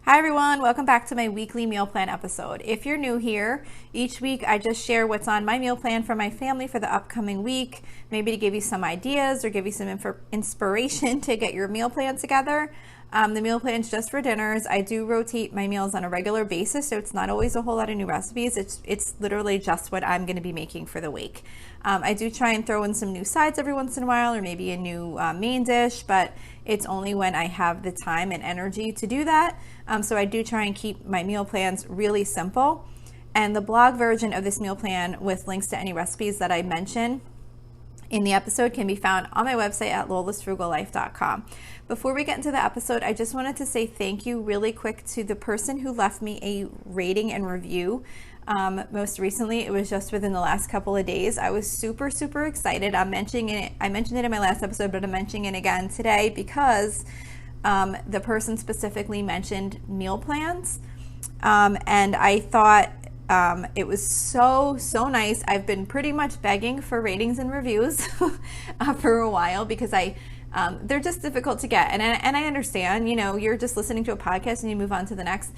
Hi everyone, welcome back to my weekly meal plan episode. If you're new here, each week I just share what's on my meal plan for my family for the upcoming week, maybe to give you some ideas or give you some inspiration to get your meal plan together. The meal plan's just for dinners. I do rotate my meals on a regular basis, so it's not always a whole lot of new recipes. It's literally just what I'm going to be making for the week. I do try and throw in some new sides every once in a while, or maybe a new main dish, but it's only when I have the time and energy to do that. So I do try and keep my meal plans really simple. And the blog version of this meal plan with links to any recipes that I mention in the episode can be found on my website at lolasfrugallife.com. Before we get into the episode, I just wanted to say thank you really quick to the person who left me a rating and review. Most recently, it was just within the last couple of days. I was super excited. I mentioned it in my last episode, but I'm mentioning it again today because the person specifically mentioned meal plans. And I thought it was so nice. I've been pretty much begging for ratings and reviews for a while because they're just difficult to get. And I understand, you're just listening to a podcast and you move on to the next.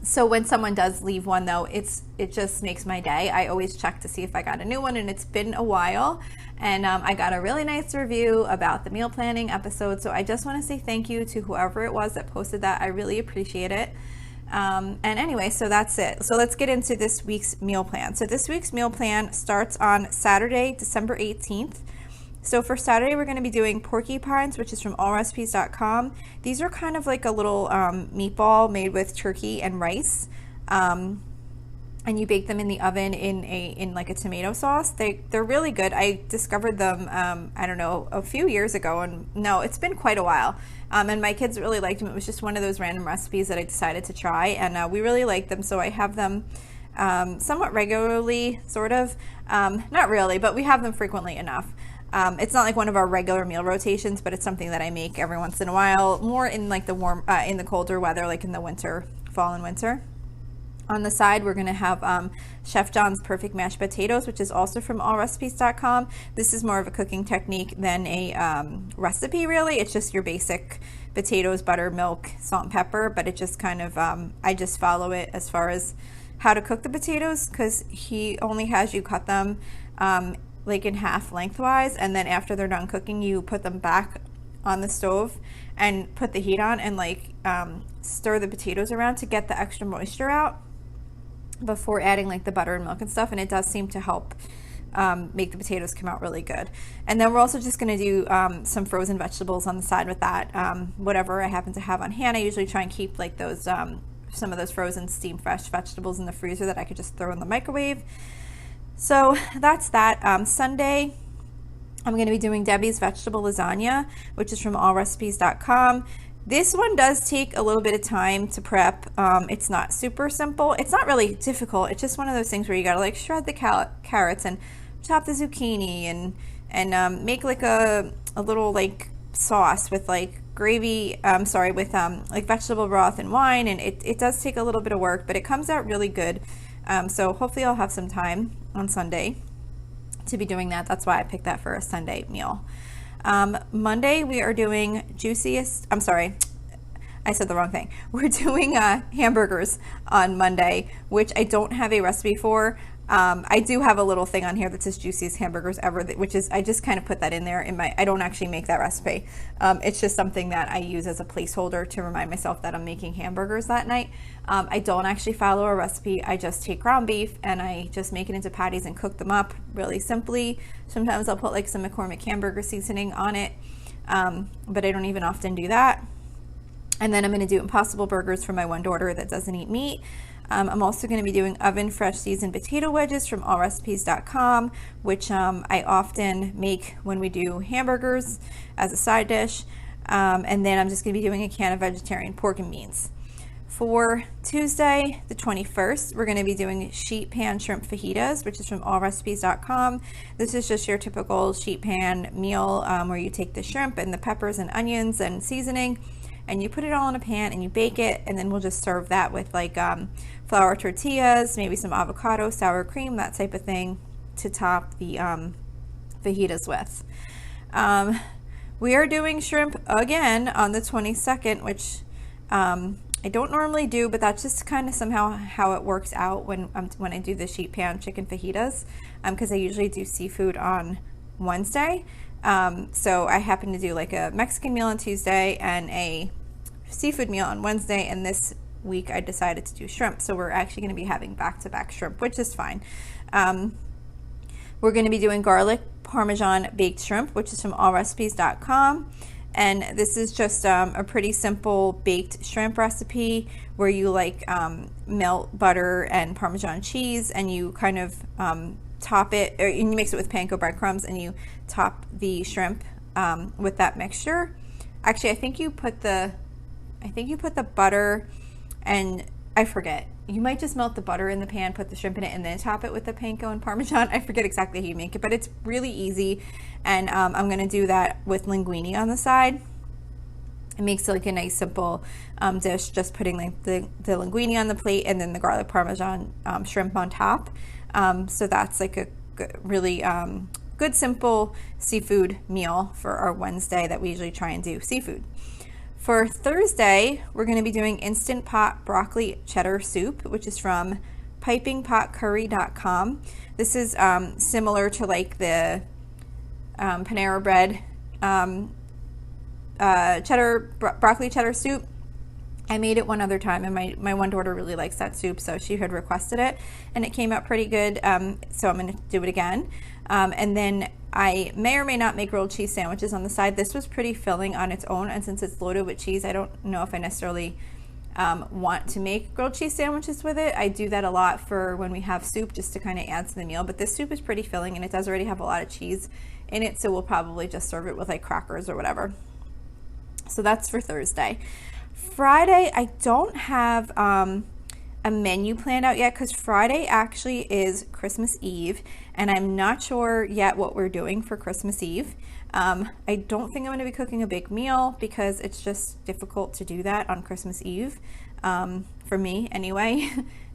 So when someone does leave one, though, it just makes my day. I always check to see if I got a new one, and it's been a while. And I got a really nice review about the meal planning episode. So I just want to say thank you to whoever it was that posted that. I really appreciate it. And anyway, so that's it. So let's get into this week's meal plan. So this week's meal plan starts on Saturday, December 18th. So for Saturday, we're going to be doing porcupines, which is from allrecipes.com. These are kind of like a little meatball made with turkey and rice. And you bake them in the oven in like a tomato sauce. They're really good. I discovered them, I don't know, a few years ago. And no, it's been quite a while. And my kids really liked them. It was just one of those random recipes that I decided to try. And we really like them. So I have them somewhat regularly, sort of. Not really, but we have them frequently enough. It's not like one of our regular meal rotations, but it's something that I make every once in a while, more in like in the colder weather, like in the winter, fall and winter. On the side, we're going to have Chef John's Perfect Mashed Potatoes, which is also from allrecipes.com. This is more of a cooking technique than a recipe, really. It's just your basic potatoes, butter, milk, salt, and pepper, but it just kind of, I just follow it as far as how to cook the potatoes, because he only has you cut them like in half lengthwise, and then after they're done cooking, you put them back on the stove and put the heat on and stir the potatoes around to get the extra moisture out before adding like the butter and milk and stuff. And it does seem to help make the potatoes come out really good. And then we're also just going to do some frozen vegetables on the side with that. Whatever I happen to have on hand, I usually try and keep like those some of those frozen steam fresh vegetables in the freezer that I could just throw in the microwave. So that's that. Sunday, I'm going to be doing Debbie's vegetable lasagna, which is from allrecipes.com. This one does take a little bit of time to prep. It's not super simple. It's not really difficult. It's just one of those things where you got to like shred the carrots and chop the zucchini and make like a little like sauce with like gravy, with like vegetable broth and wine. And it does take a little bit of work, but it comes out really good. So hopefully I'll have some time on Sunday to be doing that. That's why I picked that for a Sunday meal. Monday we are doing I said the wrong thing. We're doing hamburgers on Monday, which I don't have a recipe for. I do have a little thing on here that says juiciest hamburgers ever, which is, I just kind of put that in there I don't actually make that recipe. It's just something that I use as a placeholder to remind myself that I'm making hamburgers that night. I don't actually follow a recipe. I just take ground beef and I just make it into patties and cook them up really simply. Sometimes I'll put like some McCormick hamburger seasoning on it, but I don't even often do that. And then I'm going to do Impossible Burgers for my one daughter that doesn't eat meat. I'm also going to be doing oven fresh seasoned potato wedges from allrecipes.com, which I often make when we do hamburgers as a side dish. And then I'm just going to be doing a can of vegetarian pork and beans. For Tuesday, the 21st, we're going to be doing sheet pan shrimp fajitas, which is from allrecipes.com. This is just your typical sheet pan meal where you take the shrimp and the peppers and onions and seasoning, and you put it all in a pan and you bake it, and then we'll just serve that with like flour tortillas, maybe some avocado, sour cream, that type of thing to top the fajitas with. We are doing shrimp again on the 22nd, which I don't normally do, but that's just kind of somehow how it works out when I do the sheet pan chicken fajitas, because I usually do seafood on Wednesday. So I happen to do like a Mexican meal on Tuesday and a seafood meal on Wednesday, and this week I decided to do shrimp. So we're actually going to be having back-to-back shrimp, which is fine. We're going to be doing garlic Parmesan baked shrimp, which is from allrecipes.com. And this is just a pretty simple baked shrimp recipe where you like melt butter and Parmesan cheese, and you kind of top it, or you mix it with panko breadcrumbs, and you top the shrimp with that mixture. Actually, I think you put the butter, and I forget. You might just melt the butter in the pan, put the shrimp in it, and then top it with the panko and Parmesan. I forget exactly how you make it, but it's really easy. And I'm going to do that with linguine on the side. It makes it like a nice simple dish, just putting like the linguine on the plate and then the garlic Parmesan shrimp on top. So that's like a really good simple seafood meal for our Wednesday that we usually try and do seafood. For Thursday, we're going to be doing Instant Pot Broccoli Cheddar Soup, which is from pipingpotcurry.com. This is similar to like the Panera Bread broccoli cheddar soup. I made it one other time, and my one daughter really likes that soup, so she had requested it, and it came out pretty good, so I'm going to do it again. And then I may or may not make grilled cheese sandwiches on the side. This was pretty filling on its own, and since it's loaded with cheese, I don't know if I necessarily want to make grilled cheese sandwiches with it. I do that a lot for when we have soup, just to kind of add to the meal, but this soup is pretty filling, and it does already have a lot of cheese in it, so we'll probably just serve it with like crackers or whatever. So that's for Thursday. Friday, I don't have a menu planned out yet, because Friday actually is Christmas Eve, and I'm not sure yet what we're doing for Christmas Eve. I don't think I'm going to be cooking a big meal, because it's just difficult to do that on Christmas Eve, for me anyway,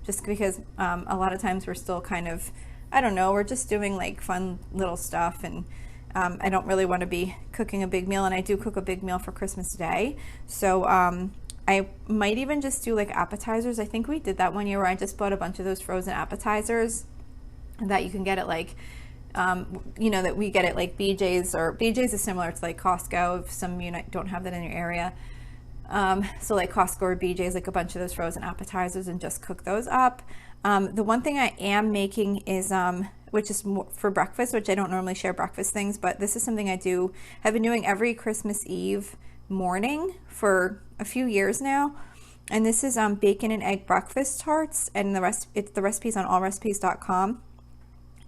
just because a lot of times we're still kind of, I don't know, we're just doing like fun little stuff, and I don't really want to be cooking a big meal, and I do cook a big meal for Christmas Day. So I might even just do like appetizers. I think we did that one year where I just bought a bunch of those frozen appetizers that you can get at like, that we get at like BJ's, or BJ's is similar to like Costco if some of you don't have that in your area. So like Costco or BJ's, like a bunch of those frozen appetizers, and just cook those up. The one thing I am making is, which is for breakfast, which I don't normally share breakfast things, but this is something have been doing every Christmas Eve morning for a few years now. And this is bacon and egg breakfast tarts, and the recipe's on allrecipes.com.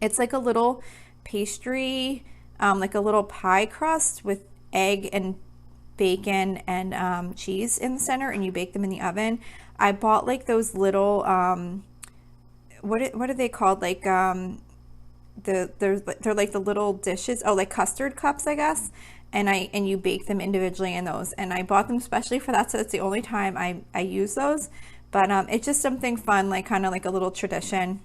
It's like a little pastry, like a little pie crust with egg and bacon and cheese in the center, and you bake them in the oven. I bought like those little what are they called, like they're like the little dishes, like custard cups, I guess, and you bake them individually in those, and I bought them especially for that, so it's the only time I use those. But it's just something fun, like kind of like a little tradition.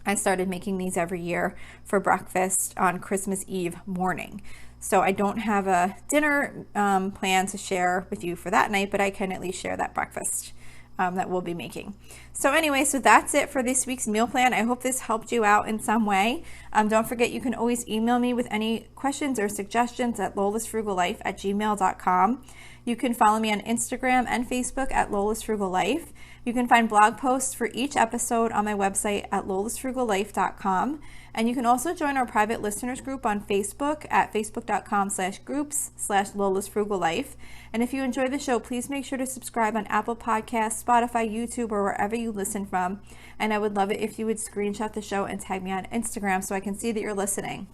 I started making these every year for breakfast on Christmas Eve morning. So I don't have a dinner plan to share with you for that night, but I can at least share that breakfast that we'll be making. So anyway, so that's it for this week's meal plan. I hope this helped you out in some way. Don't forget, you can always email me with any questions or suggestions at lolasfrugallife@gmail.com. You can follow me on Instagram and Facebook at lolasfrugallife. You can find blog posts for each episode on my website at lolasfrugallife.com. And you can also join our private listeners group on Facebook at facebook.com/groups/lolasfrugallife. And if you enjoy the show, please make sure to subscribe on Apple Podcasts, Spotify, YouTube, or wherever you listen from. And I would love it if you would screenshot the show and tag me on Instagram so I can see that you're listening.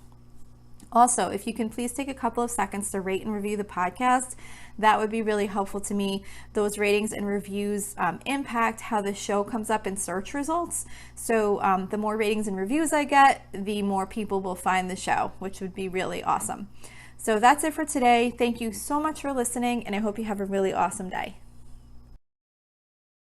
Also, if you can please take a couple of seconds to rate and review the podcast, that would be really helpful to me. Those ratings and reviews impact how the show comes up in search results. So the more ratings and reviews I get, the more people will find the show, which would be really awesome. So that's it for today. Thank you so much for listening, and I hope you have a really awesome day.